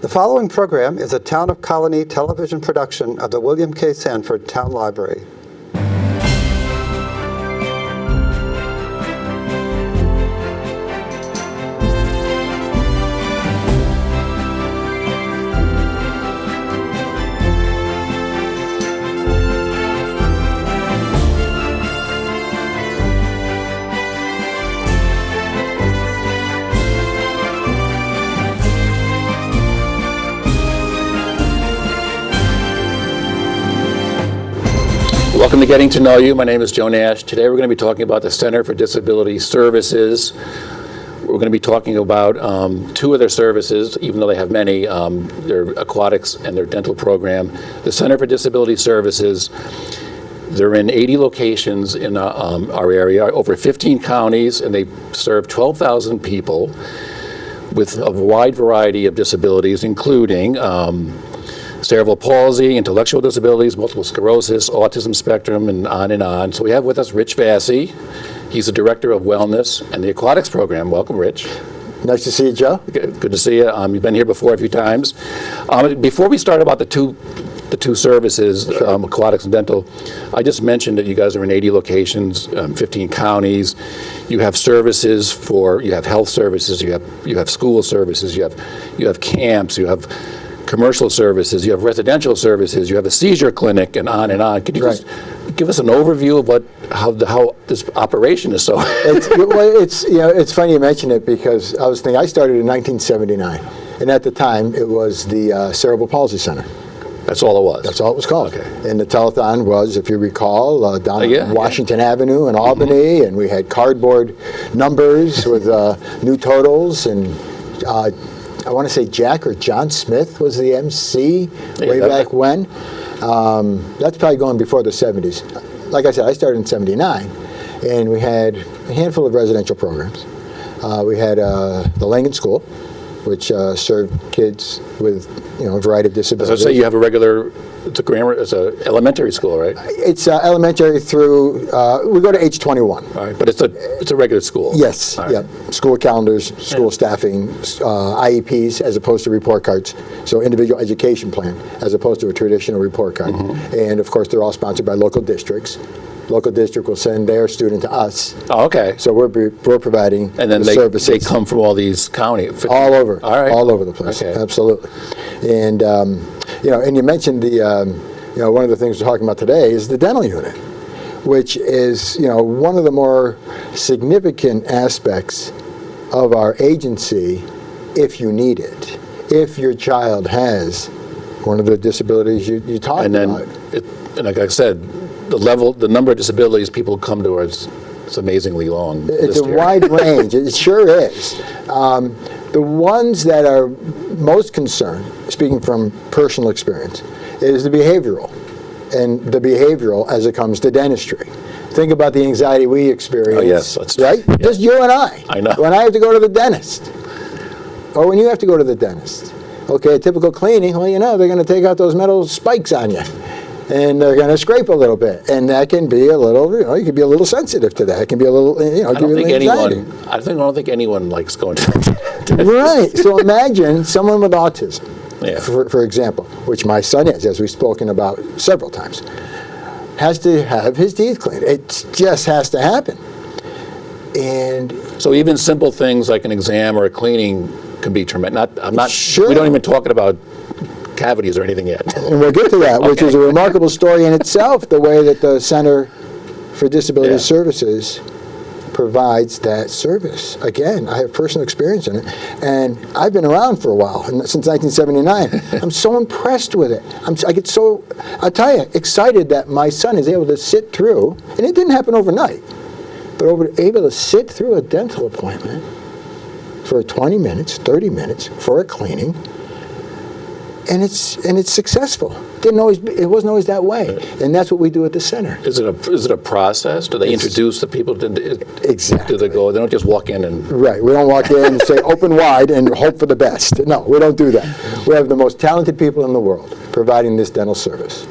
The following program is a Town of Colonie television production of the William K. Sanford Town Library. Welcome to Getting to Know You. My name is Joe Nash. Today we're going to be talking about the Center for Disability Services. We're going to be talking about two of their services, even though they have many, their Aquatics and their Dental Program. The Center for Disability Services, they're in 80 locations in our area, over 15 counties, and they serve 12,000 people with a wide variety of disabilities, including cerebral palsy, intellectual disabilities, multiple sclerosis, autism spectrum, and on and on. So we have with us Rich Vassi. He's the director of Wellness and the Aquatics Program. Welcome, Rich. Nice to see you, Joe. Good to see you. You've been here before a few times. Before we start about the two services, sure. Aquatics and Dental, I just mentioned that you guys are in 80 locations, 15 counties. You have services you have health services, you have school services, you have camps, you have commercial services, you have residential services, you have a seizure clinic, and on and on. Could you just give us an overview of how this operation is so? It's funny you mention it, because I was thinking I started in 1979, and at the time it was the Cerebral Palsy Center. That's all it was? That's all it was called. Okay. And the telethon was, if you recall, down on Washington Avenue in Albany, and we had cardboard numbers with new totals, and I want to say Jack or John Smith was the MC way back when. That's probably going before the 70s. Like I said, I started in 79, and we had a handful of residential programs. We had the Langan School, which served kids with a variety of disabilities. So you have it's an elementary school, right? It's elementary through, we go to age 21. All right, but it's a regular school? Yes, right. Yeah. School calendars, school staffing, IEPs as opposed to report cards. So individual education plan as opposed to a traditional report card. Mm-hmm. And of course, they're all sponsored by local districts. Local district will send their student to us. Oh, okay. So we're providing and then the services. They come from all these counties? All over. All right. All over the place. Okay. Absolutely. And, and you mentioned one of the things we're talking about today is the dental unit, which is, one of the more significant aspects of our agency if you need it. If your child has one of the disabilities you talked about. And like I said, the number of disabilities people come to it's amazingly long. It's a wide range. It sure is. The ones that are most concerned, speaking from personal experience, is the behavioral. And the behavioral as it comes to dentistry. Think about the anxiety we experience. Oh, yes. That's right? Yeah. Just you and I. I know. When I have to go to the dentist. Or when you have to go to the dentist. Okay, a typical cleaning, they're going to take out those metal spikes on you. And they're going to scrape a little bit, and that can be a little, you can be a little sensitive to that. It can be a little, I don't think anyone likes going to the dentist. Right. So imagine someone with autism, yeah. for example, which my son is, as we've spoken about several times, has to have his teeth cleaned. It just has to happen. And so even simple things like an exam or a cleaning can be tremendous. Sure. We don't even talk about cavities or anything yet. And we'll get to that, which is a remarkable story in itself, the way that the Center for Disability Services provides that service. Again, I have personal experience in it, and I've been around for a while, since 1979. I'm so impressed with it. I get so, I'll tell you, excited that my son is able to sit through, and it didn't happen overnight, but able to sit through a dental appointment for 20 minutes, 30 minutes for a cleaning, and it's successful. It wasn't always that way, and that's what we do at the center. Is it a process? Do they introduce the people to exactly? They don't just walk in and right. We don't walk in and say open wide and hope for the best. No, we don't do that. We have the most talented people in the world providing this dental service,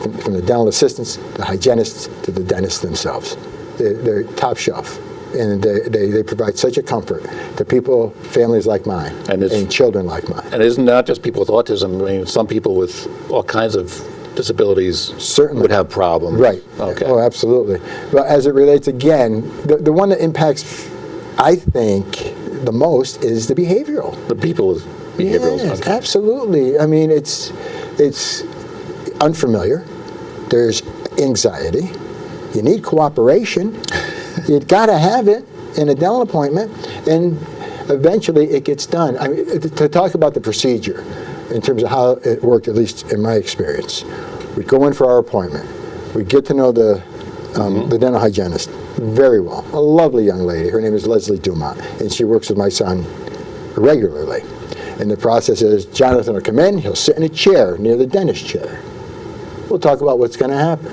from the dental assistants, the hygienists, to the dentists themselves. They're top shelf. And they provide such a comfort to people, families like mine, and children like mine. And isn't not just people with autism. I mean, some people with all kinds of disabilities certainly would have problems. Right. Okay. Oh, absolutely. But as it relates, again, the one that impacts, I think, the most is the behavioral. The people with behavioral. Yes, okay. absolutely. I mean, it's unfamiliar. There's anxiety. You need cooperation. You've got to have it in a dental appointment, and eventually it gets done. I mean, to talk about the procedure in terms of how it worked, at least in my experience, we'd go in for our appointment. We'd get to know the dental hygienist very well. A lovely young lady. Her name is Leslie Dumont, and she works with my son regularly. And the process is Jonathan will come in, he'll sit in a chair near the dentist chair. We'll talk about what's going to happen.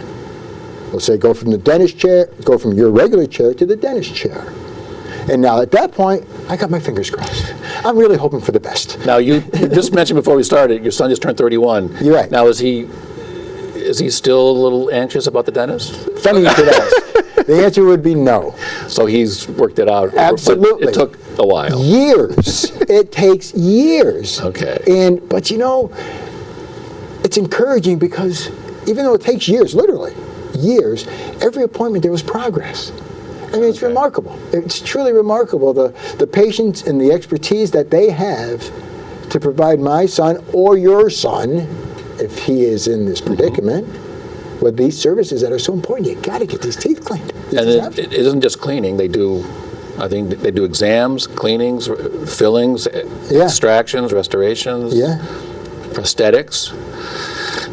We'll say, go from the dentist chair, go from your regular chair to the dentist chair. And now at that point, I got my fingers crossed. I'm really hoping for the best. Now, you just mentioned before we started, your son just turned 31. You're right. Now, is he still a little anxious about the dentist? Funny you should ask. The answer would be no. So he's worked it out. Absolutely. But it took a while. Years. It takes years. Okay. But you know, it's encouraging because even though it takes years, literally years, every appointment there was progress. I mean, it's remarkable. It's truly remarkable, the patience and the expertise that they have to provide my son or your son, if he is in this predicament, with these services that are so important. You got to get these teeth cleaned. And it isn't just cleaning. They do, I think they do exams, cleanings, fillings, extractions, restorations, prosthetics,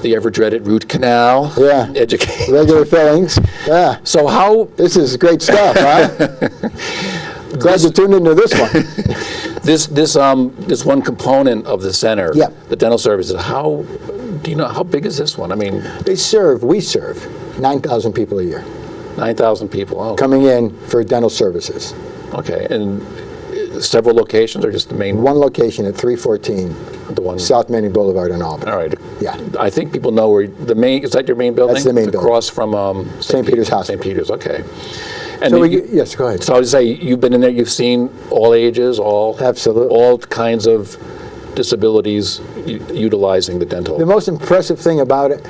the ever-dreaded root canal, education. Regular fillings. Yeah. So how... This is great stuff, huh? Glad you tuned into this one. This one component of the center, the dental services, do you know, how big is this one? I mean... we serve 9,000 people a year. 9,000 people, oh. Coming in for dental services. Okay, and several locations or just the main? One location at 314 South Manning Boulevard in Albany. All right. Yeah. I think people know where the main, is that your main building? That's the main building. Across from St. Peter's Hospital. St. Peter's, okay. And so yes, go ahead. So I would say you've been in there, you've seen all ages, absolutely, all kinds of disabilities utilizing the dental. The most impressive thing about it,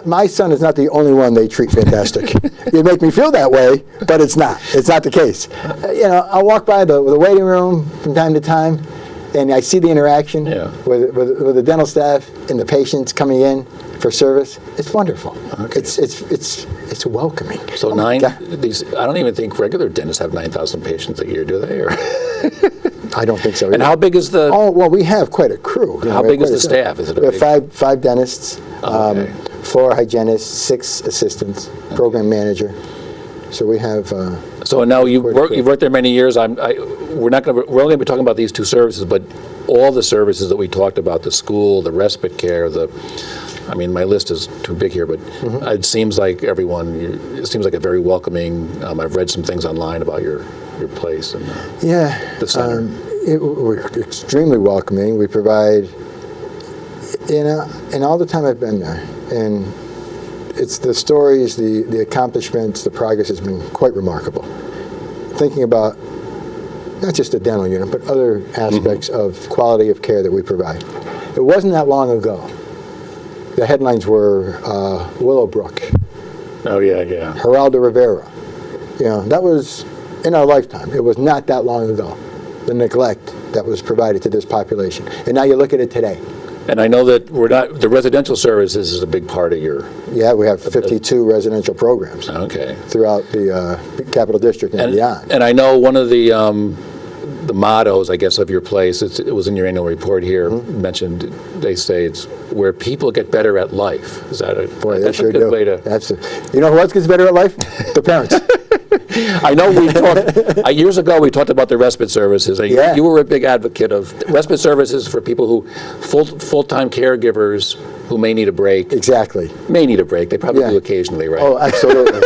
my son is not the only one they treat fantastic. You make me feel that way, but it's not. It's not the case. You know, I'll walk by the waiting room from time to time, and I see the interaction with the dental staff and the patients coming in for service. It's wonderful. Okay. It's welcoming. So I don't even think regular dentists have 9,000 patients a year, do they? Or I don't think so either. And how big is the... Oh, well, we have quite a crew. How big is the staff? Is it we have five dentists, 4 hygienionists, 6 assistants, program manager. So we have... so now you've worked there many years. We're only going to be talking about these 2 services, but all the services that we talked about, the school, the respite care, I mean, my list is too big here, but it seems like it seems like a very welcoming, I've read some things online about your place and the center. We're extremely welcoming. We provide, in all the time I've been there, and it's the stories, the accomplishments, the progress has been quite remarkable. Thinking about not just the dental unit, but other aspects of quality of care that we provide. It wasn't that long ago. The headlines were Willowbrook. Oh, yeah. Geraldo Rivera. You know, that was in our lifetime. It was not that long ago, the neglect that was provided to this population. And now you look at it today. And I know that the residential services is a big part of your... Yeah, we have 52 residential programs throughout the Capital District and beyond. And I know one of the mottos, I guess, of your place, it was in your annual report here, mentioned, they say it's where people get better at life. Is that that's a good way to... You know who else gets better at life? The parents. I know we talked, years ago we talked about the respite services. You were a big advocate of respite services for people who, full-time caregivers who may need a break. Exactly. May need a break. They probably do occasionally, right? Oh, absolutely.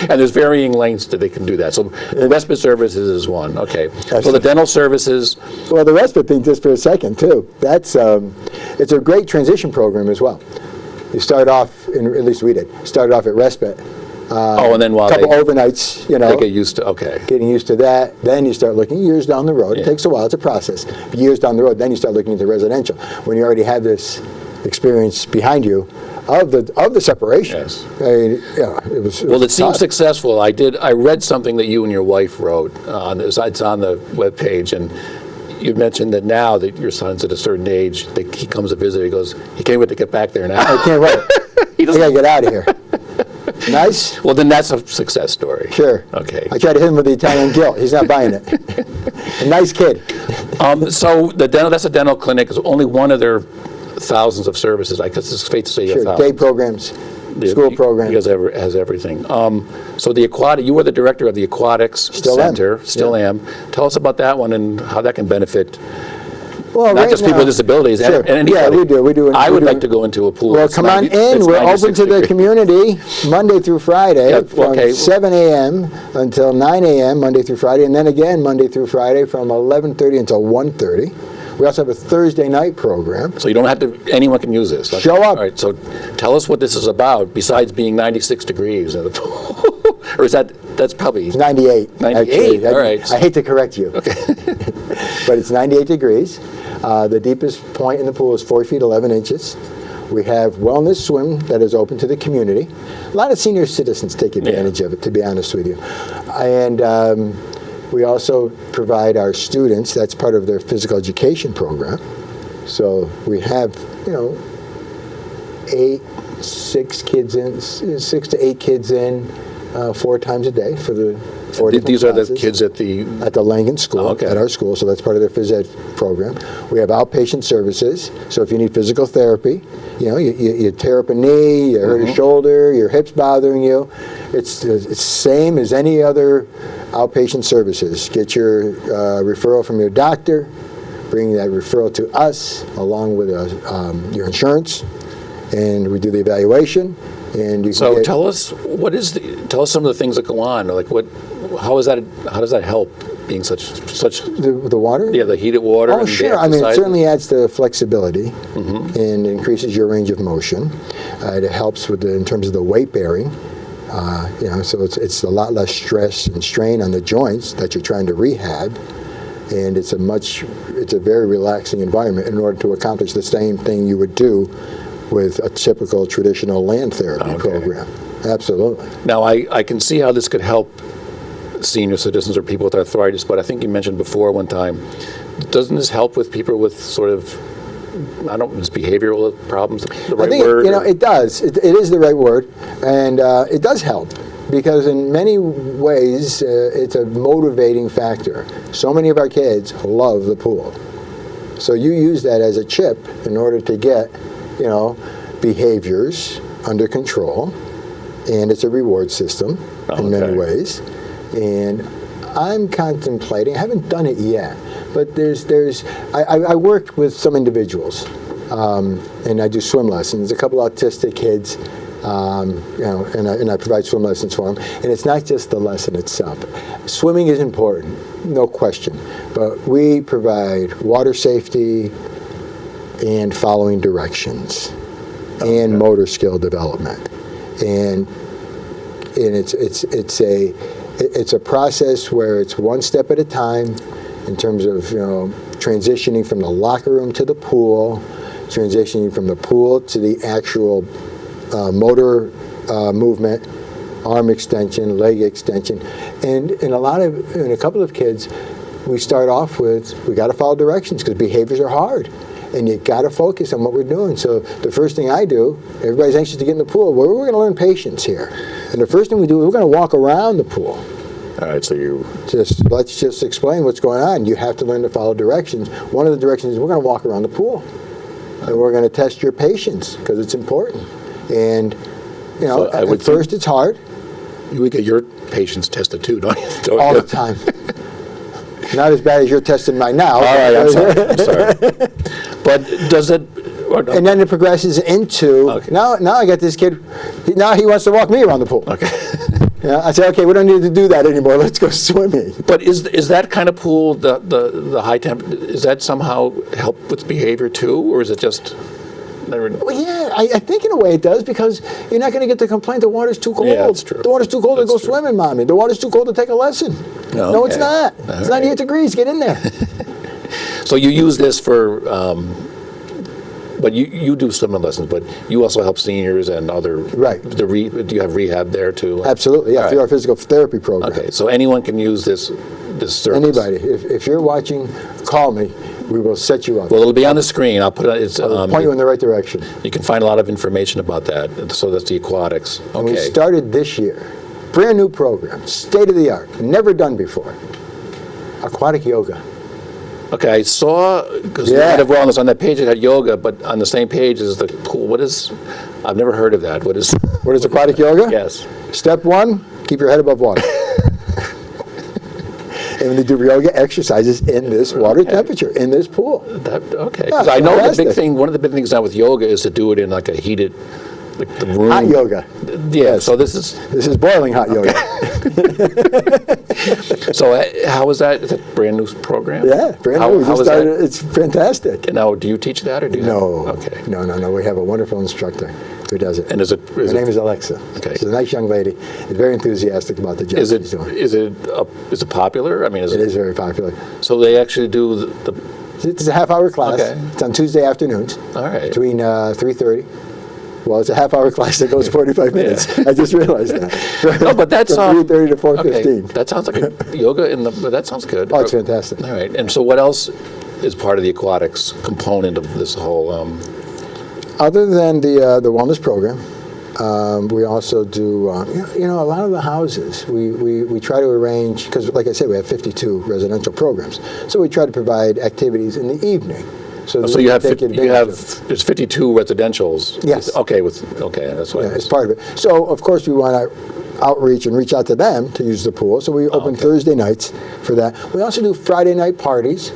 And there's varying lengths that they can do that. So respite services is one. Okay. Absolutely. So the dental services. Well, the respite thing, just for a second, too. That's it's a great transition program as well. You start off, at least we did, started off at respite, And then while couple overnights, they get used to, okay. getting used to that. Then you start looking years down the road. It takes a while. It's a process. But years down the road, then you start looking into residential. When you already have this experience behind you of the separation. Yes. I mean, it was Well, it seems tough. successful. I read something that you and your wife wrote. It's on the webpage, and you mentioned that now that your son's at a certain age, that he comes to visit. He goes, he can't wait to get back there now. I can't wait. I gotta get out of here. Nice? Well, then that's a success story. Sure. Okay. I tried to hit him with the Italian guilt. He's not buying it. A nice kid. So that's a dental clinic. Is only one of their thousands of services. I guess it's safe to say you have Sure. thousands. Day programs, school programs. You guys has everything. So the Aquatic, you were the director of the Aquatics Still am. Center. Still am. Tell us about that one and how that can benefit Well, not right just people now- with disabilities. Sure. And anybody. Yeah, we do. I would like to go into a pool. Well, It's come on 90 in. it's We're open 96 to the degrees. community Monday through Friday Yeah, from okay. 7 a.m. until 9 a.m. Monday through Friday, and then again Monday through Friday from 11:30 until 1:30. We also have a Thursday night program. So you don't have to, anyone can use this. Okay. Show up. All right, so tell us what this is about, besides being 96 degrees in the pool. Or is that's probably... It's 98. 98, actually. all right. I hate to correct you. Okay. But it's 98 degrees. The deepest point in the pool is 4 feet 11 inches. We have wellness swim that is open to the community. A lot of senior citizens take advantage of it, to be honest with you. And we also provide our students, that's part of their physical education program. So we have, 6 to 8 kids in 4 times a day for the 4 different These are the classes. kids at the... At the Langan School, Okay. at our school, so that's part of their phys ed program. We have outpatient services, so if you need physical therapy, you tear up a knee, you hurt a shoulder, your hip's bothering you, it's the same as any other outpatient services. Get your referral from your doctor, bring that referral to us along with your insurance, and we do the evaluation. And you So can tell us tell us some of the things that go on. Like how does that help being such the water? yeah, the heated water? Oh, and the sure. I mean, it exercise? certainly adds to flexibility and increases your range of motion. It helps in terms of the weight bearing. So it's a lot less stress and strain on the joints that you're trying to rehab, and it's a very relaxing environment in order to accomplish the same thing you would do with a typical traditional land therapy program. Absolutely. Now, I can see how this could help senior citizens or people with arthritis, but I think you mentioned before one time, doesn't this help with people with sort of, I don't know, is behavioral problems the right I think word? it does. It is the right word, and it does help because in many ways it's a motivating factor. So many of our kids love the pool, so you use that as a chip in order to get behaviors under control, and it's a reward system in many ways. And I'm contemplating, I haven't done it yet, but I worked with some individuals, and I do swim lessons, a couple autistic kids, and I provide swim lessons for them. And it's not just the lesson itself. Swimming is important, no question, but we provide water safety and following directions and motor skill development. And it's a process where it's one step at a time in terms of transitioning from the locker room to the pool, transitioning from the pool to the actual motor movement, arm extension, leg extension, and in a couple of kids, we start off with we got to follow directions because behaviors are hard. And you got to focus on what we're doing. So the first thing I do, everybody's anxious to get in the pool. Well, we're going to learn patience here. And the first thing we do is we're going to walk around the pool. All right, so Let's just explain what's going on. You have to learn to follow directions. One of the directions is we're going to walk around the pool. And we're going to test your patience because it's important. And, at first it's hard. You would get your patience tested too, don't you? All the time. Not as bad as you're testing mine now. All right, I'm sorry. But does it... And then it progresses into, now I got this kid, now he wants to walk me around the pool. Okay. I say, okay, we don't need to do that anymore. Let's go swimming. But is that kind of pool, the high temp, is that somehow help with behavior too, or is it just... Well, yeah, I think in a way it does, because you're not going to get the complaint the water's too cold. Yeah, that's true. The water's too cold to That's go true. swimming, Mommy. The water's too cold to take a lesson. No, it's Okay. not. All It's right. 98 degrees. Get in there. So you use this for, but you do swimming lessons, but you also help seniors and other. Right. Do you have rehab there too? Absolutely, yeah. All Through right. our physical therapy program. Okay, so anyone can use this service. Anybody. If you're watching, call me. We will set you up. Well, it'll be on the screen. I'll put it. It's I'll point you in the right direction. you can find a lot of information about that. So that's the aquatics. And we Okay. started this year. Brand new program, state of the art, never done before. Aquatic Yoga. Okay, I saw, because Yeah. you had wellness on that page, it had yoga, but on the same page is the pool. What is, I've never heard of that. What is? What is aquatic yoga? Yes. Step one, keep your head above water. And when they do yoga exercises in this water temperature, in this pool. Okay. Yeah, 'Cause I know the fantastic. big thing, one of the big things now with yoga is to do it in like a heated, like the room. Hot yoga. Yeah, so this is, This is boiling hot yoga. so how is that? Is that a brand new program? Yeah, brand How- new. We how just is that? started. It's fantastic. Now, do you teach that or do you? No. Okay. No. We have a wonderful instructor who does it. And is it? Her name is Alexa. Okay. She's a nice young lady, and very enthusiastic about the job Is it? she's doing. Is it popular? I mean, is It is very popular. So they actually do the It's a half-hour class. Okay. It's on Tuesday afternoons. All right. Between 3:30. Well, it's a half-hour class that goes 45 minutes. I just realized that. No, but that's From 3:30 to 4:15. Okay, that sounds like a yoga in the. That sounds good. Oh, it's fantastic. All right, and so what else is part of the aquatics component of this whole? Other than the wellness program, we also do, a lot of the houses, we try to arrange, because like I said, we have 52 residential programs, so we try to provide activities in the evening. So So you have take advantage of- there's 52 residentials. Yes. Okay, that's what. Yeah, it's part of it. So, of course, we want to outreach and reach out to them to use the pool. So we open okay. Thursday nights for that. We also do Friday night parties,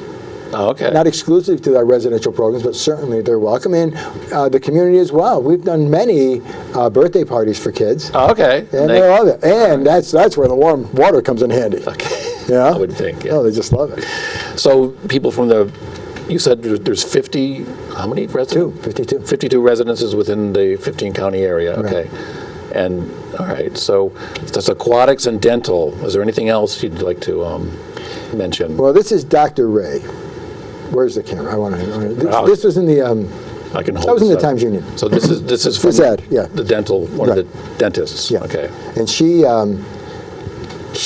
Oh, okay. not exclusive to our residential programs, but certainly they're welcome. And the community as well. We've done many birthday parties for kids. Oh, okay. And they love it. And that's where the warm water comes in handy. Okay. Yeah? I would think. Yeah. Oh, they just love it. So people from the, you said there's 50. How many residents? 52. 52 residences within the 15 county area. Okay. And all right. So that's aquatics and dental. Is there anything else you'd like to mention? Well, this is Dr. Ray. Where's the camera? I want to. This was in the. I can hold. That was in this the up. Times Union. So this is from This ad, yeah. the dental, one Right. of the dentists. Yeah. Okay. And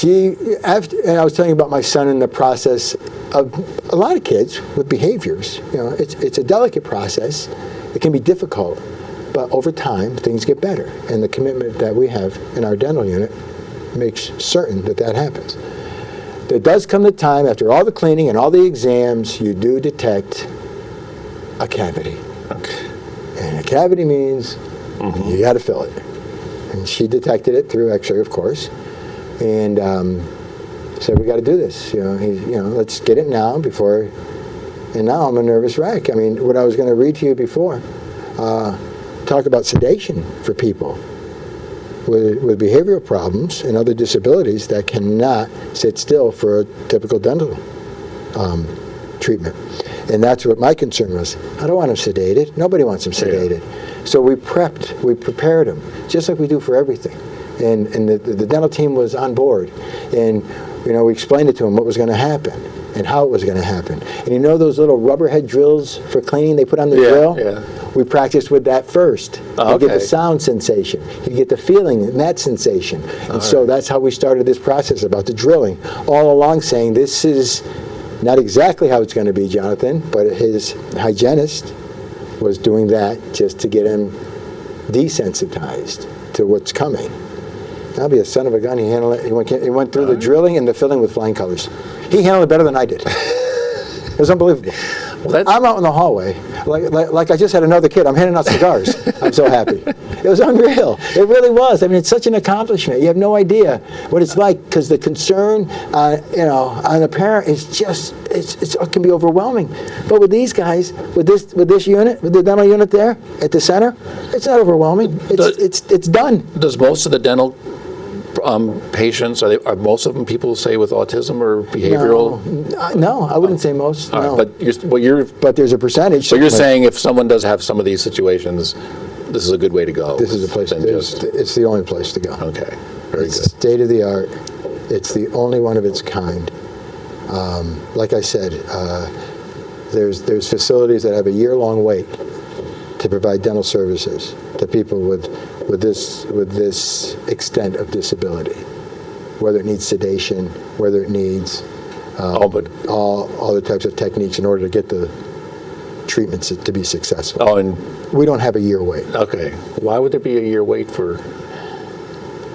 and I was telling you about my son in the process of a lot of kids with behaviors. It's a delicate process. It can be difficult, but over time things get better. And the commitment that we have in our dental unit makes certain that happens. There does come the time after all the cleaning and all the exams, you do detect a cavity. Okay. And a cavity means you got to fill it. And she detected it through X-ray, of course, and said, "We got to do this. Let's get it now before." And now I'm a nervous wreck. I mean, what I was going to read to you before, talk about sedation for people with behavioral problems and other disabilities that cannot sit still for a typical dental treatment. And that's what my concern was. I don't want them sedated. Nobody wants them sedated. Yeah. So we prepared them, just like we do for everything. And the dental team was on board. And, we explained it to them what was going to happen and how it was going to happen. And those little rubber head drills for cleaning they put on the drill? Yeah. We practiced with that first. Oh, You get the okay. sound sensation. You get the feeling and that sensation. And so that's how we started this process about the drilling. All along saying this is not exactly how it's going to be, Jonathan, but his hygienist was doing that just to get him desensitized to what's coming. That'll be a son of a gun. He handled it. He went through the drilling and the filling with flying colors. He handled it better than I did. It was unbelievable. Well, I'm out in the hallway, like I just had another kid. I'm handing out cigars. I'm so happy. It was unreal. It really was. I mean, it's such an accomplishment. You have no idea what it's like, because the concern, on the parent is just it can be overwhelming. But with these guys, with this unit, with the dental unit there at the center, it's not overwhelming. It's done. Does most of the dental patients, are most of them people, say, with autism or behavioral? No, I wouldn't say most. All No. right, But there's a percentage. so you're saying if someone does have some of these situations, this is a good way to go. This is a place. It's the only place to go. Okay, very It's good. state of the art. It's the only one of its kind. Like I said, there's facilities that have a year-long wait to provide dental services to people with this extent of disability, whether it needs sedation, whether it needs But all other types of techniques in order to get the treatments to be successful. and We don't have a year wait. okay, why would there be a year wait for?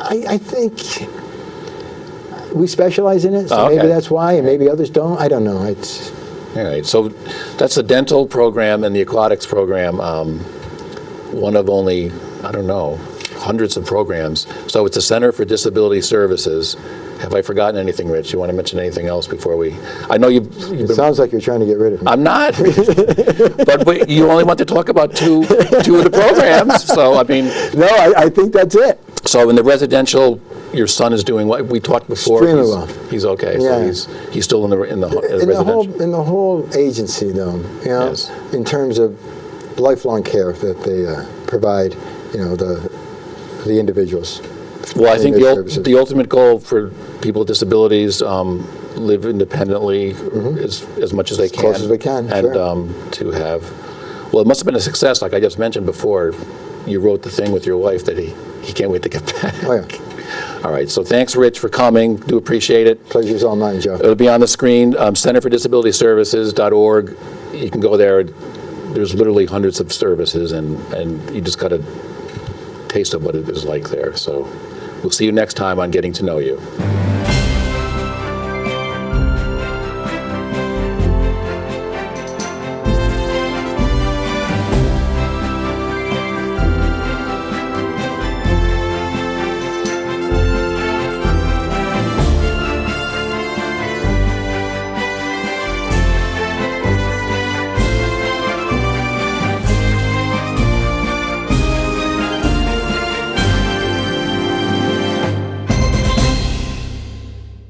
I think we specialize in it, so Okay. maybe that's why, and maybe others don't. I don't know. It's All right, so that's the dental program and the aquatics program. One of only, I don't know, hundreds of programs. So it's a Center for Disability Services. Have I forgotten anything, Rich? You want to mention anything else before we? I know you've It been, sounds like you're trying to get rid of me. I'm not, but you only want to talk about two of the programs. So I mean, No, I think that's it. so in the residential, your son is doing what we talked before. Extremely well. He's okay. Yeah. So he's still in the residential. In the whole agency, though, you know, Yes. in terms of lifelong care that they provide, you know, the individuals. Well, I think their services. the ultimate goal for people with disabilities live independently as much as they can. close as we can, And sure. to have, well, it must have been a success, like I just mentioned before. You wrote the thing with your wife that he can't wait to get back. Oh, yeah. All right, so thanks, Rich, for coming. Do appreciate it. Pleasure's all mine, Joe. It'll be on the screen, centerfordisabilityservices.org. You can go there. There's literally hundreds of services, and you just got a taste of what it is like there. So we'll see you next time on Getting to Know You.